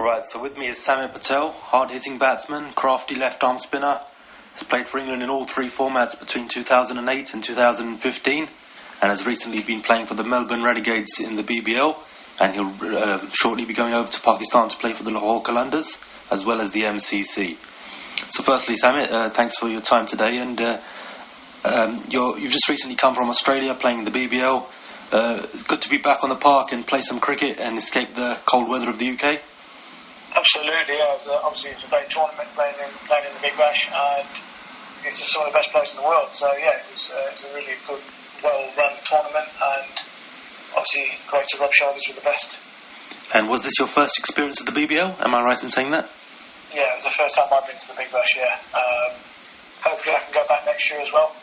Right, so with me is Samit Patel, hard-hitting batsman, crafty left-arm spinner. Has played for England in all three formats between 2008 and 2015, and has recently been playing for the Melbourne Renegades in the BBL, and he'll shortly be going over to Pakistan to play for the Lahore Qalandars, as well as the MCC. So firstly, Samit, thanks for your time today, and you've just recently come from Australia playing in the BBL. It's good to be back on the park and play some cricket and escape the cold weather of the UK. Absolutely, yeah. Obviously, it's a great tournament playing in the Big Bash, and it's just some of the best players in the world. So yeah, it's a really good, well-run tournament, and obviously great to rub shoulders with the best. And was this your first experience at the BBL? Am I right in saying that? Yeah, it was the first time I've been to the Big Bash. Yeah. Hopefully, I can go back next year as well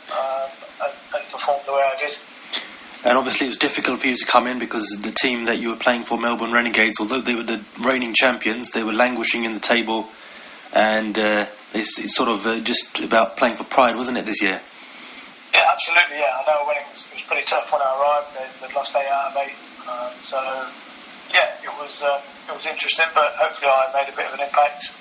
and perform the way I did. And obviously it was difficult for you to come in because the team that you were playing for, Melbourne Renegades, although they were the reigning champions, they were languishing in the table, and it's sort of just about playing for pride, wasn't it, this year? Yeah, absolutely, yeah. I know it was pretty tough when I arrived. They'd lost 8 out of 8. So, yeah, it was interesting, but hopefully I made a bit of an impact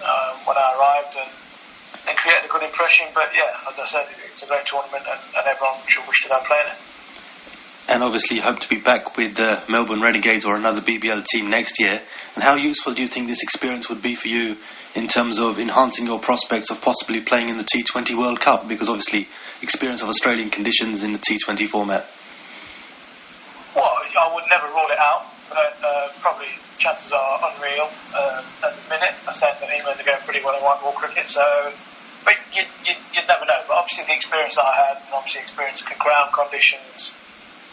when I arrived and created a good impression. But, yeah, as I said, it's a great tournament and everyone should wish to go play in it. And obviously you hope to be back with the Melbourne Renegades or another BBL team next year. And how useful do you think this experience would be for you in terms of enhancing your prospects of possibly playing in the T20 World Cup? Because obviously experience of Australian conditions in the T20 format. Well, I would never rule it out, but probably chances are unreal at the minute. I said that England are going pretty well in white ball cricket, so but you'd never know. But obviously the experience that I had, and obviously experience of ground conditions,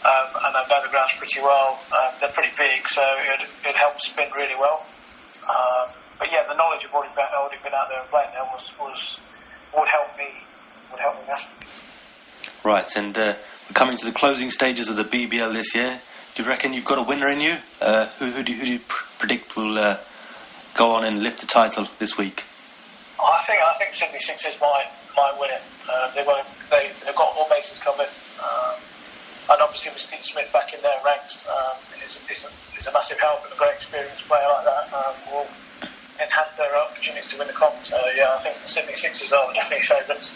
and I know the grounds pretty well. They're pretty big, so it helped spin really well. But yeah, the knowledge of already been out there and playing there would help me massively. Right, and we're coming to the closing stages of the BBL this year. Do you reckon you've got a winner in you? Who do you predict will go on and lift the title this week? I think Sydney Sixers might win it. They've got all bases covered. And obviously with Steve Smith back in their ranks is a massive help, and a great experienced player like that will enhance their opportunities to win the comp. So yeah, I think the Sydney Sixers are definitely favourites.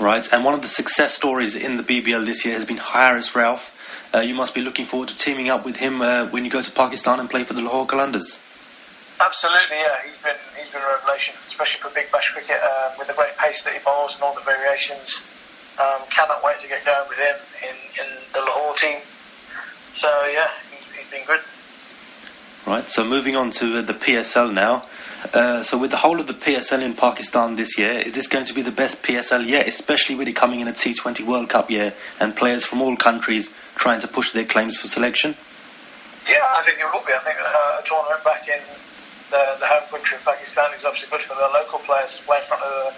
Right, and one of the success stories in the BBL this year has been Haris Rauf. You must be looking forward to teaming up with him when you go to Pakistan and play for the Lahore Qalandars. Absolutely, yeah. He's been a revelation, especially for Big Bash cricket, with the great pace that he bowls and all the variations. Cannot wait to get going with him in the Lahore team. So yeah, he's been good. Right, so moving on to the PSL now. So with the whole of the PSL in Pakistan this year, is this going to be the best PSL yet, especially with it coming in a T20 World Cup year and players from all countries trying to push their claims for selection? Yeah, I think it will be. I think a tournament back in the home country of Pakistan is obviously good for the local players to play in front of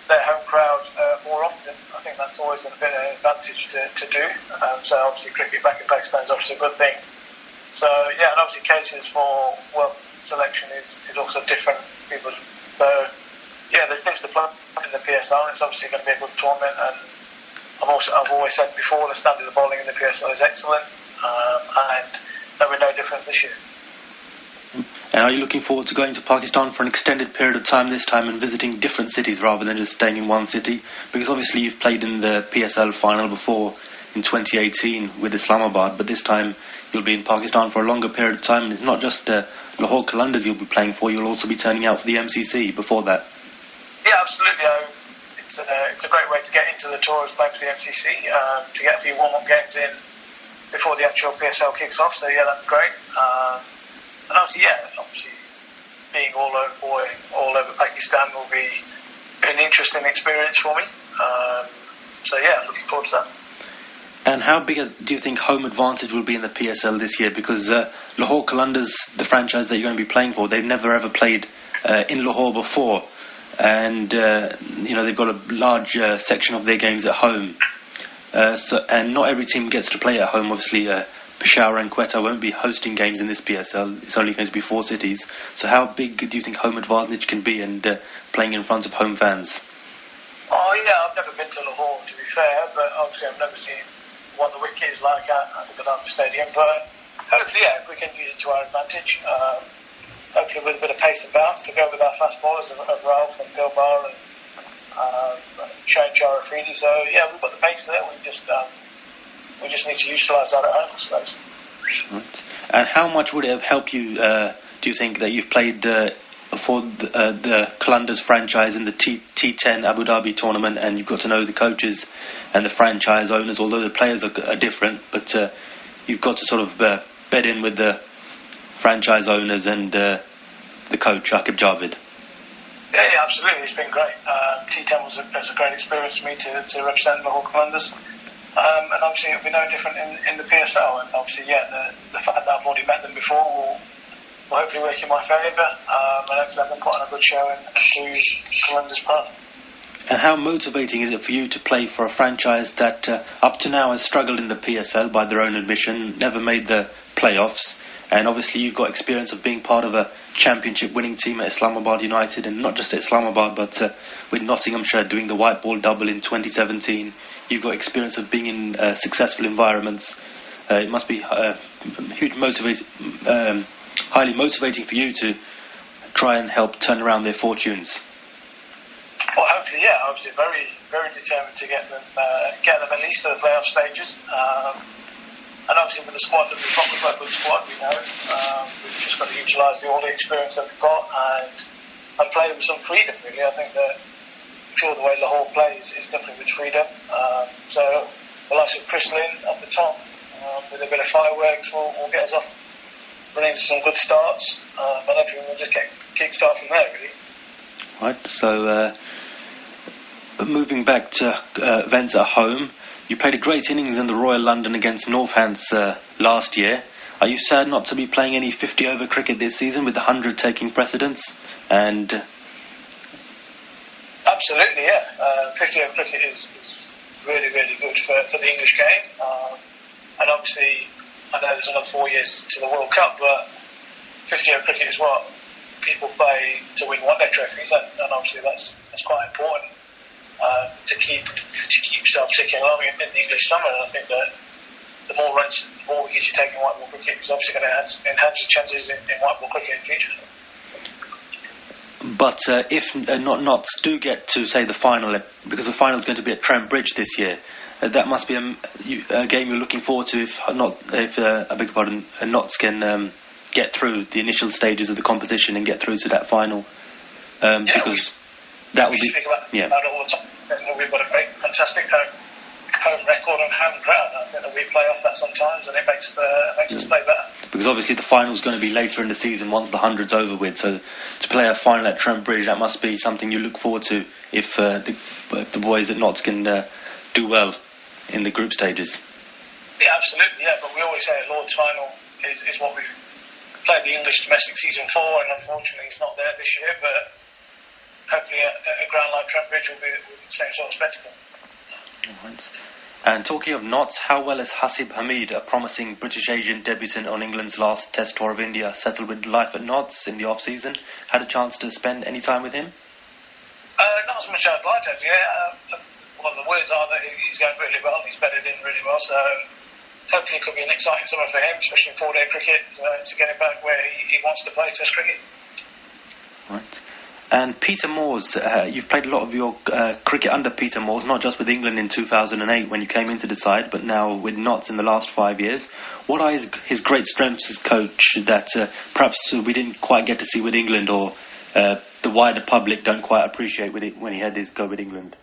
their home crowd more often. I think that's always a bit of an advantage to do. So obviously cricket back in Pakistan is obviously a good thing. So yeah, and obviously cases for world selection is also different people. So yeah, there's things to play in the PSL, and it's obviously going to be a good tournament. And I've always said before, the standard of bowling in the PSL is excellent, and there will be no difference this year. And are you looking forward to going to Pakistan for an extended period of time this time and visiting different cities rather than just staying in one city? Because obviously you've played in the PSL final before in 2018 with Islamabad, but this time you'll be in Pakistan for a longer period of time, and it's not just Lahore Qalandars you'll be playing for, you'll also be turning out for the MCC before that. Yeah, absolutely. It's a great way to get into the tour as playing for the MCC, to get a few warm-up games in before the actual PSL kicks off, so yeah, that's great. And obviously being all over Pakistan will be an interesting experience for me. So yeah, looking forward to that. And how big do you think home advantage will be in the PSL this year? Because Lahore Qalandars, the franchise that you're going to be playing for, they've never ever played in Lahore before. And, they've got a large section of their games at home. And not every team gets to play at home. Obviously, Peshawar and Quetta won't be hosting games in this PSL. It's only going to be 4 cities. So how big do you think home advantage can be and playing in front of home fans? Oh yeah, I've never been to Lahore, to be fair, but obviously I've never seen what the wicket is like at the Gaddafi Stadium. But hopefully, yeah, if we can use it to our advantage, hopefully with a bit of pace and bounce to go with our fast bowlers of Rauf and Gilbar and Shane Charafidi. So yeah, we've got the pace there. We just need to utilise that at home, I suppose. Right. And how much would it have helped you? Do you think that you've played for the Qalandars franchise in the T10 Abu Dhabi tournament, and you've got to know the coaches and the franchise owners, although the players are different, but you've got to sort of bed in with the franchise owners and the coach, Akib Javid. Yeah, absolutely. It's been great. T10 was a great experience for me to represent Lahore Qalandars. And obviously it'll be no different in the PSL. And obviously, the fact that I've already met them before will hopefully work in my favour. And hopefully I can put on a good show and do Qalandars proud. And how motivating is it for you to play for a franchise that up to now has struggled in the PSL by their own admission, never made the playoffs, and obviously you've got experience of being part of a championship winning team at Islamabad United, and not just at Islamabad but with Nottinghamshire doing the white ball double in 2017. You've got experience of being in successful environments. It must be highly motivating for you to try and help turn around their fortunes. Well, hopefully, yeah. Obviously, very, very determined to get them at least to the playoff stages. And obviously, with the squad that we've got, we've got a good squad. We know we've just got to utilise all the experience that we've got and play with some freedom. Really, I think that the way Lahore plays is definitely with freedom. So the likes of Chris Lynn up the top with a bit of fireworks will get us off running to some good starts. But hopefully, we'll just get kick-start from there. Really. Right. So. Moving back to events at home, you played a great innings in the Royal London against Northants last year. Are you sad not to be playing any 50-over cricket this season with the 100 taking precedence? And absolutely, yeah. 50-over cricket is really, really good for the English game. And obviously, I know there's another 4 years to the World Cup, but 50-over cricket is what people play to win one-day trophies, and obviously that's quite important. To keep yourself ticking along in the English summer. And I think that the more runs, the more wickets you take in white ball cricket is obviously going to enhance your chances in white ball cricket in the future. But if Notts do get to, say, the final, because the final is going to be at Trent Bridge this year, that must be a game you're looking forward to. If I beg your pardon, Notts can get through the initial stages of the competition and get through to that final, because that would be. Speak about it all the time. We've got a great, fantastic home record and home crowd. I think that we play off that sometimes, and it makes us play better. Because obviously the final's going to be later in the season once the 100's over with. So to play a final at Trent Bridge, that must be something you look forward to if the boys at Notts can do well in the group stages. Yeah, absolutely. Yeah, but we always say a Lord's final is what we played the English domestic season for, and unfortunately he's not there this year. But hopefully a ground like Trent Bridge will be the same sort of spectacle. Right. And talking of Notts, how well has Hasib Hamid, a promising British Asian debutant on England's last Test tour of India, settled with life at Notts in the off-season? Had a chance to spend any time with him? Not as much as I'd like to. Yeah. Well, the words are that he's going really well. He's bedded in really well. So hopefully it could be an exciting summer for him, especially in four-day cricket, to get him back where he wants to play Test cricket. Right. And Peter Moores, you've played a lot of your cricket under Peter Moores, not just with England in 2008 when you came into the side, but now with Notts in the last 5 years. What are his great strengths as coach that perhaps we didn't quite get to see with England, or the wider public don't quite appreciate with it when he had his go with England?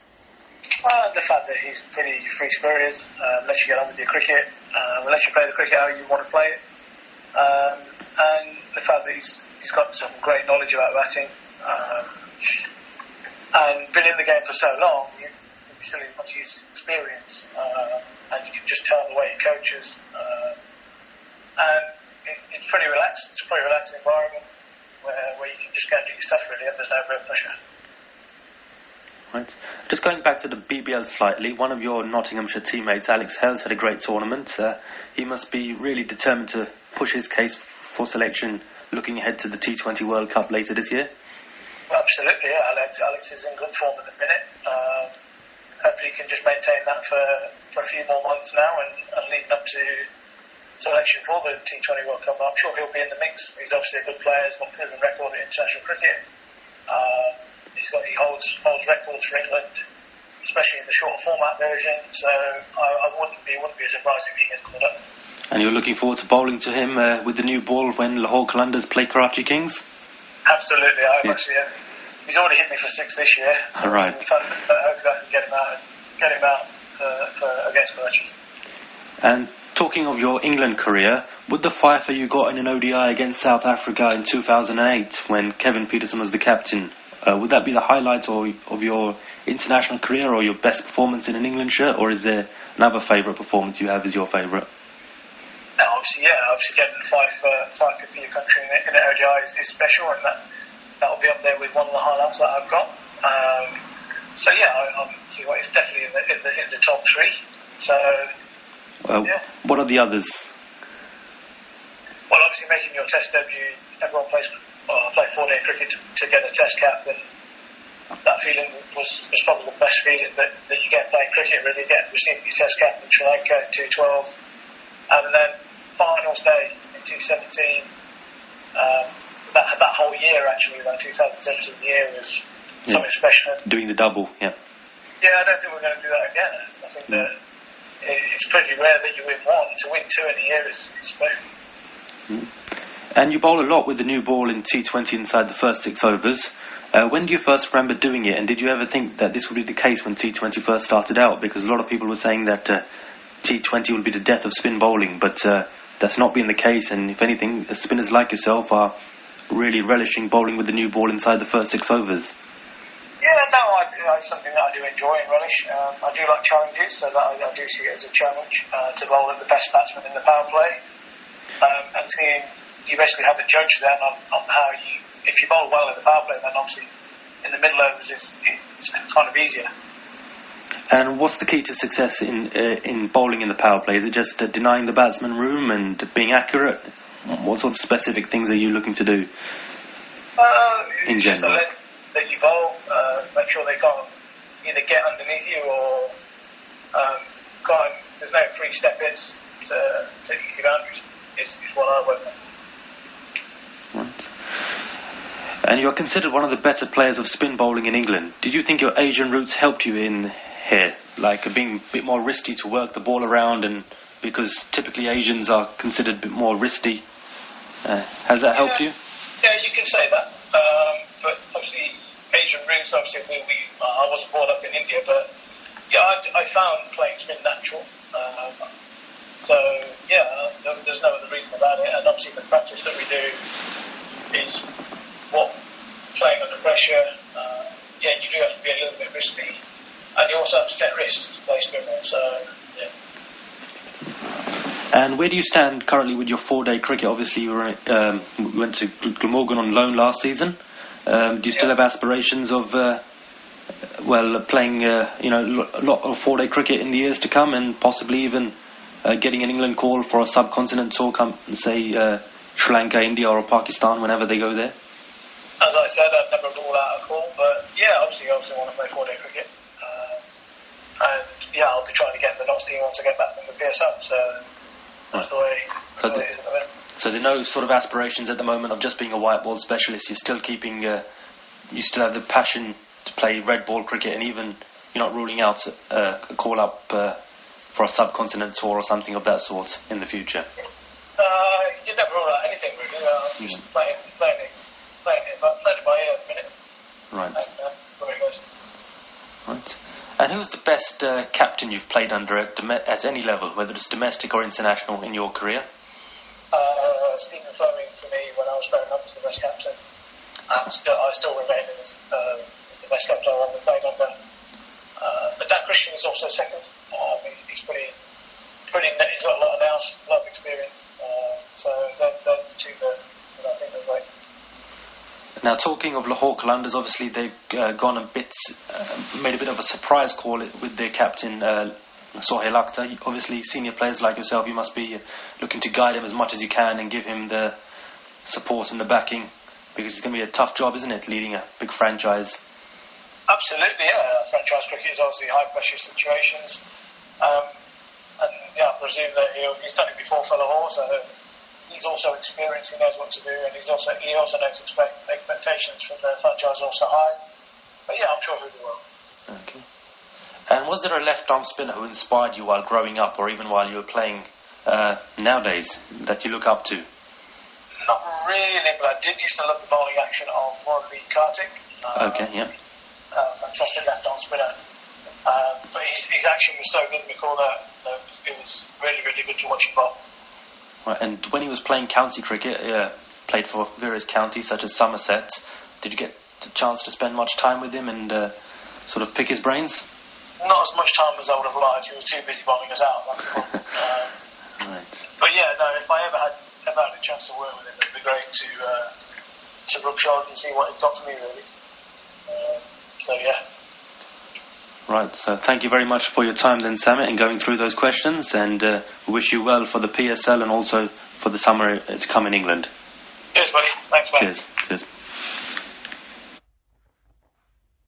The fact that he's pretty free-spirited, lets you get on with your cricket, lets you play the cricket how you want to play it, and the fact that he's got some great knowledge about batting. And been in the game for so long, you still have much use experience, and you can just tell the way he coaches. And it's pretty relaxed. It's a pretty relaxed environment where you can just go and do your stuff really, and there's no real pressure. Right. Just going back to the BBL slightly, one of your Nottinghamshire teammates, Alex Hales, had a great tournament. He must be really determined to push his case for selection, looking ahead to the T20 World Cup later this year. Absolutely, yeah. Alex is in good form at the minute. Hopefully he can just maintain that for a few more months now and leading up to selection for the T20 World Cup. I'm sure he'll be in the mix. He's obviously a good player. He's got a proven record in international cricket. He holds records for England, especially in the shorter format version. So I wouldn't be surprised if he gets called up. And you're looking forward to bowling to him with the new ball when Lahore Qalandars play Karachi Kings? Absolutely, I actually. He's already hit me for 6 this year. All right. Hopefully I can get him out for against Karachi. And talking of your England career, with the fifer you got in an ODI against South Africa in 2008 when Kevin Peterson was the captain, would that be the highlight of your international career or your best performance in an England shirt, or is there another favourite performance you have as your favourite? Obviously getting five for your country in the ODI is special, and that'll be up there with one of the highlights that I've got. It's definitely in the top 3. So. What are the others? Well, obviously making your Test debut, everyone play 4-day cricket to get a Test cap, and that feeling was probably the best feeling that you get playing cricket. Really, receiving your Test cap in Sri Lanka in 2012, and then finals day in 2017. That whole year, actually, that 2017 year was something special. Doing the double, yeah. Yeah, I don't think we're going to do that again. I think that it's pretty rare that you win one. To win 2 in a year is special. And you bowl a lot with the new ball in T20 inside the first 6 overs. When do you first remember doing it, and did you ever think that this would be the case when T20 first started out? Because a lot of people were saying that T20 will be the death of spin bowling, but that's not been the case, and if anything, spinners like yourself are really relishing bowling with the new ball inside the first 6 overs. It's something that I do enjoy and relish. I do like challenges, so that I do see it as a challenge to bowl at the best batsman in the power play. And seeing you basically have a judge then on how if you bowl well in the power play, then obviously in the middle overs it's kind of easier. And what's the key to success in bowling in the power play? Is it just denying the batsman room and being accurate? What sort of specific things are you looking to do in general? Just that you bowl, make sure they can't either get underneath you or there's no free step-ins to easy boundaries. Is what I work on. Right. And you're considered one of the better players of spin bowling in England. Did you think your Asian roots helped you in here? Like being a bit more wristy to work the ball around, and because typically Asians are considered a bit more wristy. Has that helped you? Yeah, you can say that. But obviously, Asian roots, obviously, I wasn't brought up in India, but I found playing spin natural. There's no other reason about it, and obviously the practice that we do is playing under pressure. You do have to be a little bit risky, and you also have to take risks to play spin ball. So, yeah. And where do you stand currently with your 4-day cricket? Obviously, you went to Glamorgan on loan last season. Do you still have aspirations of playing a lot of 4-day cricket in the years to come, and possibly even getting an England call for a subcontinent tour, say Sri Lanka, India or Pakistan, whenever they go there? As I said, I've never ruled out a call, but obviously I want to play 4-day cricket. I'll be trying to get in the Knots team once I get back from the PSL, so that's the way it is at the minute. So there are no sort of aspirations at the moment of just being a white ball specialist. You're still keeping, you still have the passion to play red ball cricket, and even you're not ruling out a call up for a subcontinent tour or something of that sort in the future. You never rule out anything really. Just playing it by ear at the minute. Right. Where it goes. Right. And who's the best captain you've played under at any level, whether it's domestic or international, in your career? Stephen Fleming, for me, when I was growing up, was the best captain. I still remain as the best captain I've ever played under. But Dan Christian is also second. He's pretty. He's got a lot of nous, a lot of experience. So they're the two that I think are great. Now, talking of Lahore Qalandars, obviously they've gone made a bit of a surprise call with their captain, Sohail Akhtar. Obviously, senior players like yourself, you must be looking to guide him as much as you can and give him the support and the backing, because it's going to be a tough job, isn't it, leading a big franchise? Absolutely, yeah. Franchise cricket is obviously high-pressure situations. And I presume that he's done it before for Lahore, so he's also experienced, he knows what to do, and he also knows expectations from the franchise are also high. But yeah, I'm sure he'll do well. Okay. And was there a left-arm spinner who inspired you while growing up, or even while you were playing nowadays, that you look up to? Not really, but I did used to love the bowling action of Morley Kartik. Okay, yeah. Fantastic left-arm spinner. But his action was so rhythmical that it was really, really good to watch him bowl. Right, and when he was playing county cricket, played for various counties such as Somerset, did you get the chance to spend much time with him and sort of pick his brains? Not as much time as I would have liked. He was too busy bowling us out. Right. But yeah, no, if I ever had a chance to work with him, it'd be great to rub shoulders and see what he's got for me, really. So yeah. Right, so thank you very much for your time then, Samit, and going through those questions, and we wish you well for the PSL and also for the summer it's come in England. Cheers, buddy. Thanks, mate. Cheers.